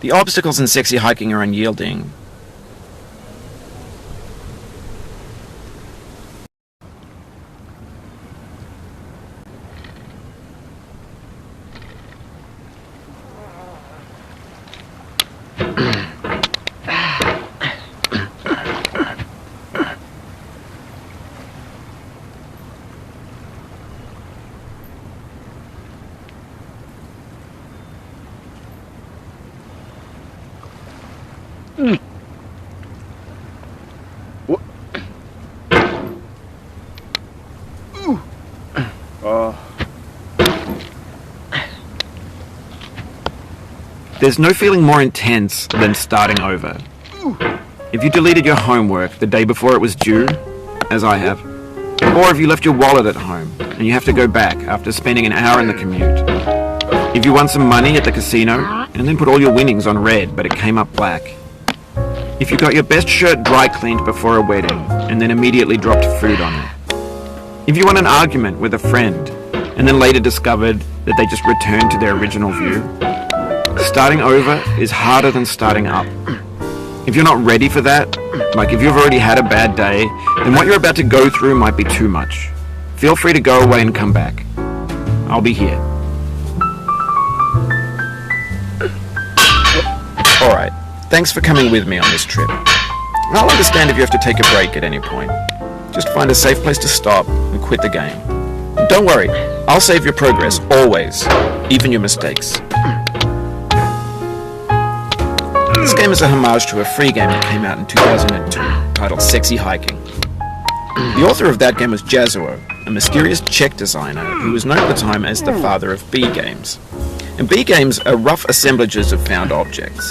The obstacles in sexy hiking are unyielding. There's no feeling more intense than starting over. If you deleted your homework the day before it was due, as I have, or if you left your wallet at home and you have to go back after spending an hour in the commute. If you won some money at the casino and then put all your winnings on red but it came up black. If you got your best shirt dry cleaned before a wedding and then immediately dropped food on it. If you won an argument with a friend and then later discovered that they just returned to their original view. Starting over is harder than starting up. If you're not ready for that, like if you've already had a bad day, then what you're about to go through might be too much. Feel free to go away and come back. I'll be here. Alright, thanks for coming with me on this trip. I'll understand if you have to take a break at any point. Just find a safe place to stop and quit the game. And don't worry, I'll save your progress, always, even your mistakes. This game is a homage to a free game that came out in 2002, titled Sexy Hiking. The author of that game was Jazuo, a mysterious Czech designer who was known at the time as the father of B games. And B games are rough assemblages of found objects.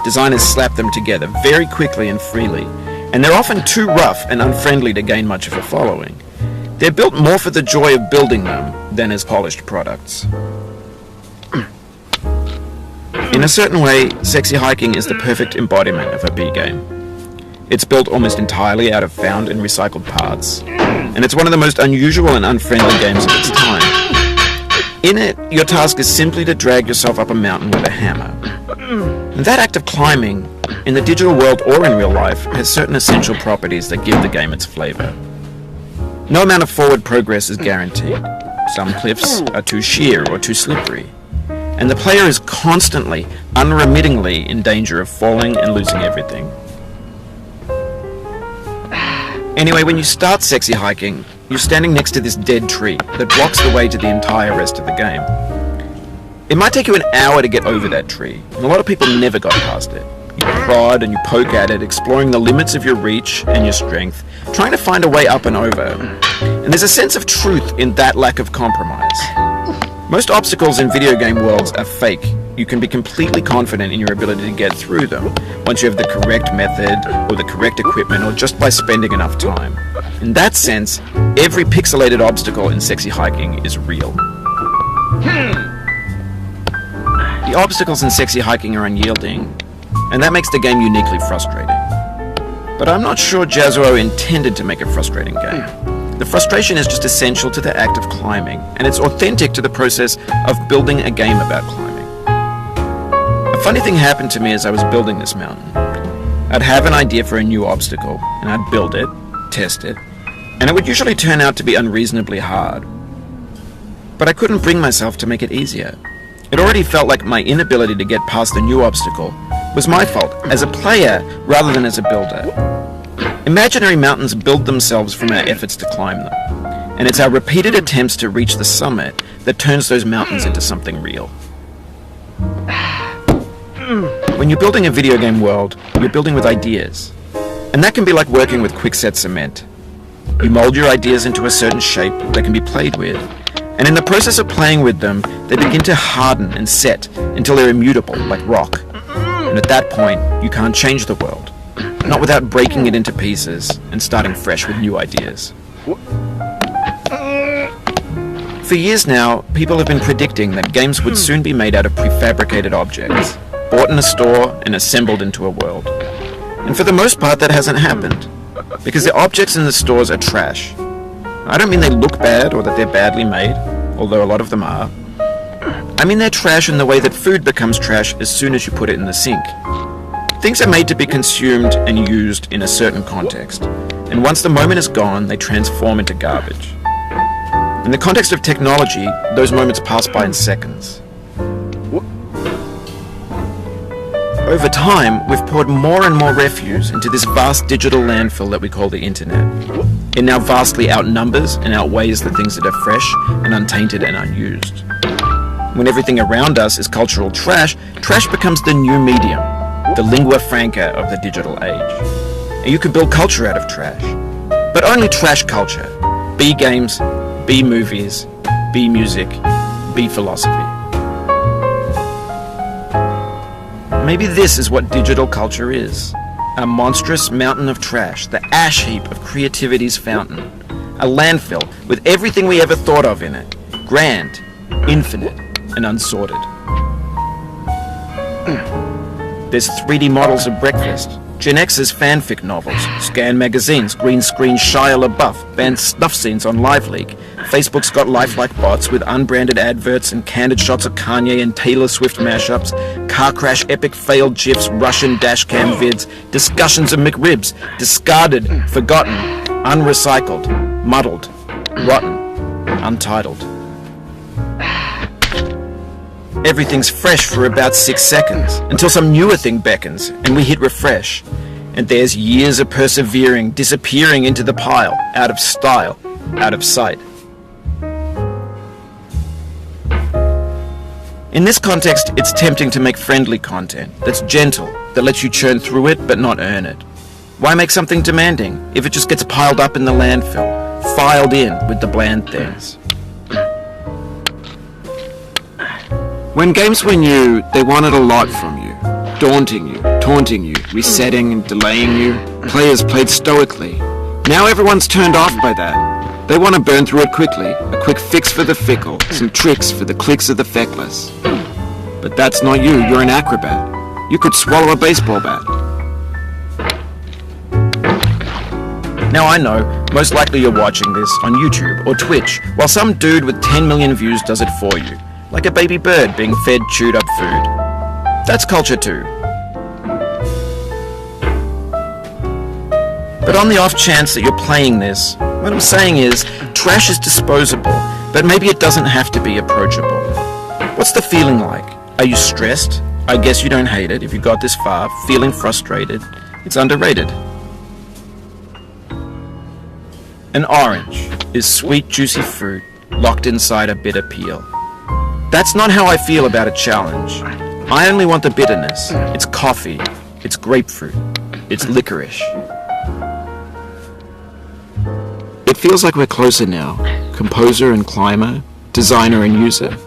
Designers slap them together very quickly and freely, and they're often too rough and unfriendly to gain much of a following. They're built more for the joy of building them than as polished products. In a certain way, Sexy Hiking is the perfect embodiment of a B game. It's built almost entirely out of found and recycled parts, and it's one of the most unusual and unfriendly games of its time. In it, your task is simply to drag yourself up a mountain with a hammer. And that act of climbing, in the digital world or in real life, has certain essential properties that give the game its flavor. No amount of forward progress is guaranteed. Some cliffs are too sheer or too slippery. And the player is constantly, unremittingly in danger of falling and losing everything. Anyway, when you start Sexy Hiking, you're standing next to this dead tree that blocks the way to the entire rest of the game. It might take you an hour to get over that tree, and a lot of people never got past it. You prod and you poke at it, exploring the limits of your reach and your strength, trying to find a way up and over. And there's a sense of truth in that lack of compromise. Most obstacles in video game worlds are fake. You can be completely confident in your ability to get through them once you have the correct method or the correct equipment or just by spending enough time. In that sense, every pixelated obstacle in Sexy Hiking is real. The obstacles in Sexy Hiking are unyielding, and that makes the game uniquely frustrating. But I'm not sure Jazuo intended to make a frustrating game. The frustration is just essential to the act of climbing, and it's authentic to the process of building a game about climbing. A funny thing happened to me as I was building this mountain. I'd have an idea for a new obstacle, and I'd build it, test it, and it would usually turn out to be unreasonably hard. But I couldn't bring myself to make it easier. It already felt like my inability to get past the new obstacle was my fault, as a player rather than as a builder. Imaginary mountains build themselves from our efforts to climb them, and it's our repeated attempts to reach the summit that turns those mountains into something real. When you're building a video game world, you're building with ideas, and that can be like working with quickset cement. You mold your ideas into a certain shape that can be played with, and in the process of playing with them, they begin to harden and set until they're immutable, like rock. And at that point, you can't change the world. Not without breaking it into pieces and starting fresh with new ideas. For years now, people have been predicting that games would soon be made out of prefabricated objects, bought in a store and assembled into a world. And for the most part, that hasn't happened, because the objects in the stores are trash. I don't mean they look bad or that they're badly made, although a lot of them are. I mean they're trash in the way that food becomes trash as soon as you put it in the sink. Things are made to be consumed and used in a certain context, and once the moment is gone, they transform into garbage. In the context of technology, those moments pass by in seconds. Over time, we've poured more and more refuse into this vast digital landfill that we call the internet. It now vastly outnumbers and outweighs the things that are fresh and untainted and unused. When everything around us is cultural trash, trash becomes the new medium, the lingua franca of the digital age. And you can build culture out of trash, but only trash culture. B games, B movies, B music, B philosophy. Maybe this is what digital culture is. A monstrous mountain of trash, the ash heap of creativity's fountain. A landfill with everything we ever thought of in it. Grand, infinite, and unsorted. There's 3D models of breakfast, Gen X's fanfic novels, scan magazines, green screen Shia LaBeouf, banned snuff scenes on LiveLeak. Facebook's got lifelike bots with unbranded adverts and candid shots of Kanye and Taylor Swift mashups, car crash epic failed GIFs, Russian dashcam vids, discussions of McRibs, discarded, forgotten, unrecycled, muddled, rotten, untitled. Everything's fresh for about 6 seconds, until some newer thing beckons, and we hit refresh. And there's years of persevering, disappearing into the pile, out of style, out of sight. In this context, it's tempting to make friendly content that's gentle, that lets you churn through it but not earn it. Why make something demanding if it just gets piled up in the landfill, filed in with the bland things? When games were new, they wanted a lot from you. Daunting you, taunting you, resetting and delaying you. Players played stoically. Now everyone's turned off by that. They want to burn through it quickly. A quick fix for the fickle. Some tricks for the clicks of the feckless. But that's not you. You're an acrobat. You could swallow a baseball bat. Now I know, most likely you're watching this on YouTube or Twitch, while some dude with 10 million views does it for you. Like a baby bird being fed chewed up food. That's culture too. But on the off chance that you're playing this, what I'm saying is, trash is disposable, but maybe it doesn't have to be approachable. What's the feeling like? Are you stressed? I guess you don't hate it if you got this far. Feeling frustrated? It's underrated. An orange is sweet, juicy fruit locked inside a bitter peel. That's not how I feel about a challenge. I only want the bitterness. It's coffee. It's grapefruit. It's licorice. It feels like we're closer now. Composer and climber, designer and user.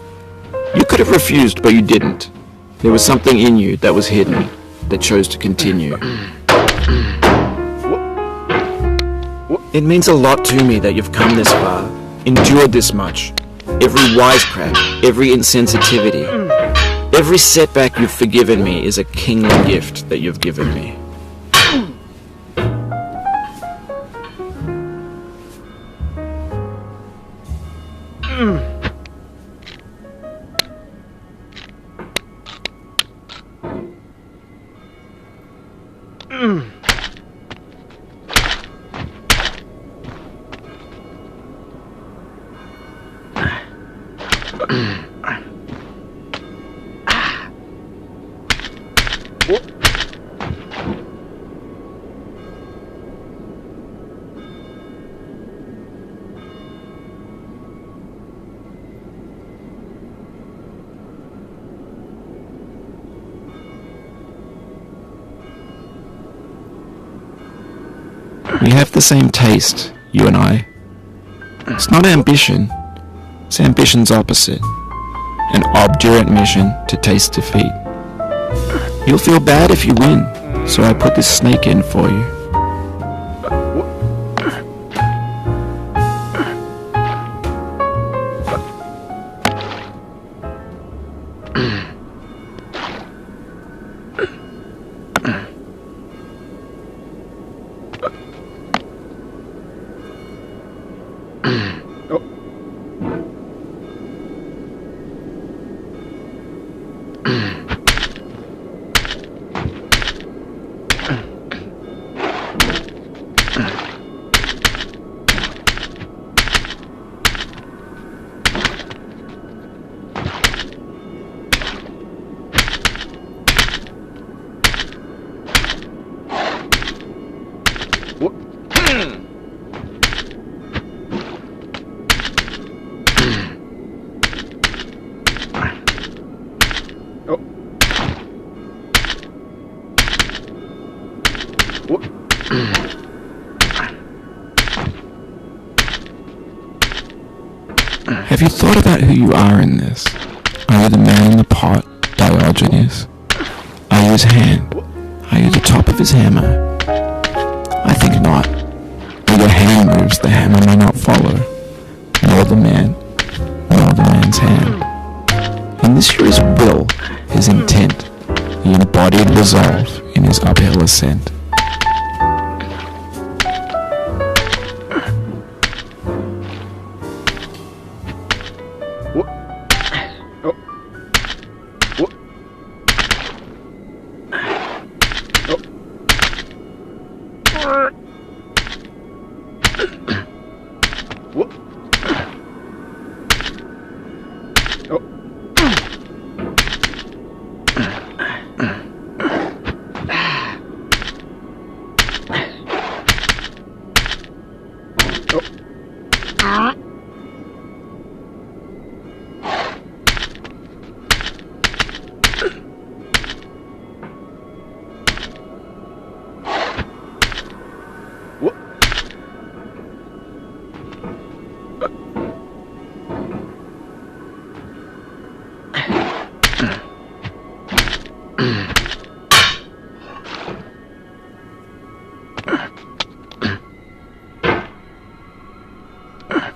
You could have refused, but you didn't. There was something in you that was hidden, that chose to continue. It means a lot to me that you've come this far, endured this much. Every wisecrack, every insensitivity, every setback you've forgiven me is a kingly gift that you've given me. We have the same taste, you and I. It's not ambition, it's ambition's opposite. An obdurate mission to taste defeat. You'll feel bad if you win, so I put this snake in for you. Have you thought about who you are in this? Are you the man in the pot, Diogenes? Are you his hand? Are you the top of his hammer? I think not. Where your hand moves, the hammer may not follow. Nor the man, nor the man's hand. In this here is will, his intent, the embodied resolve in his uphill ascent.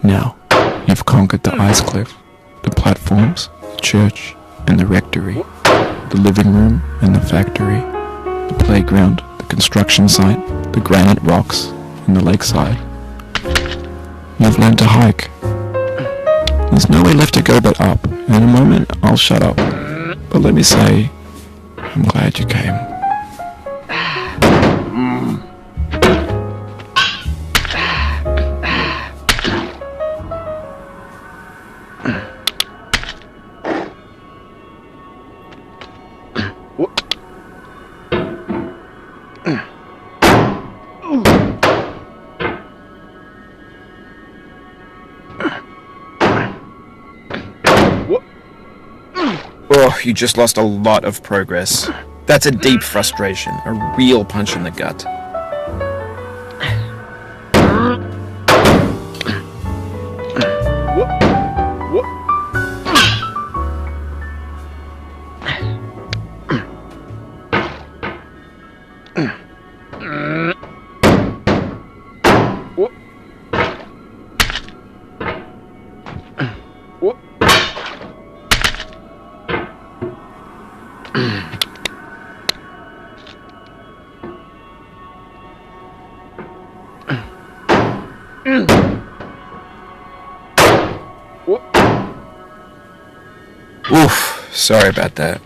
Now, you've conquered the ice cliff, the platforms, the church, and the rectory, the living room and the factory, the playground, the construction site, the granite rocks, and the lakeside. You've learned to hike. There's nowhere left to go but up. In a moment, I'll shut up. But let me say, I'm glad you came. Oh, you just lost a lot of progress. That's a deep frustration, a real punch in the gut. Oof, sorry about that.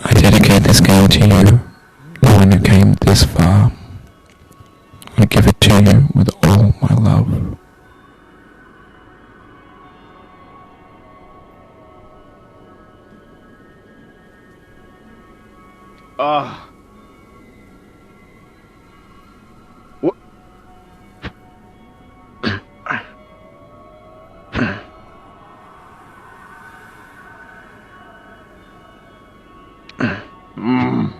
I dedicate this game to you, the one who came this far. I give it to you with all my love. Mm.